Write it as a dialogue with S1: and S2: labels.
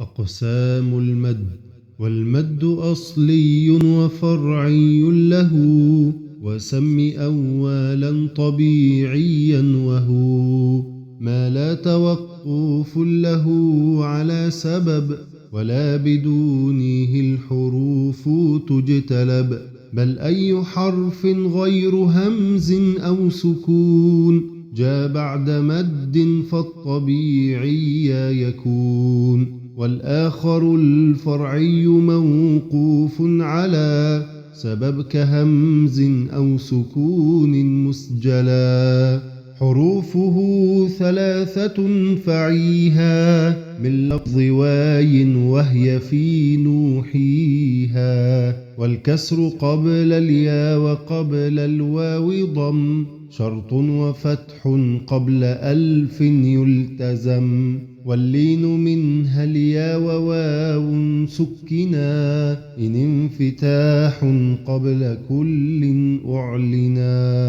S1: أقسام المد. والمد أصلي وفرعي له، وسم أولا طبيعيا وهو ما لا توقف له على سبب، ولا بدونه الحروف تجتلب، بل أي حرف غير همز أو سكون جاء بعد مد فالطبيعي يكون. والآخر الفرعي موقوف على سبب كهمز أو سكون مسجلا، حروفه ثلاثة فعيها من لفظ واي وهي في نوحيها، والكسر قبل اليا وقبل الواو ضم شرط، وفتح قبل ألف يلتزم، واللين منها اليا وواو سكنا إن انفتاح قبل كل أعلنا.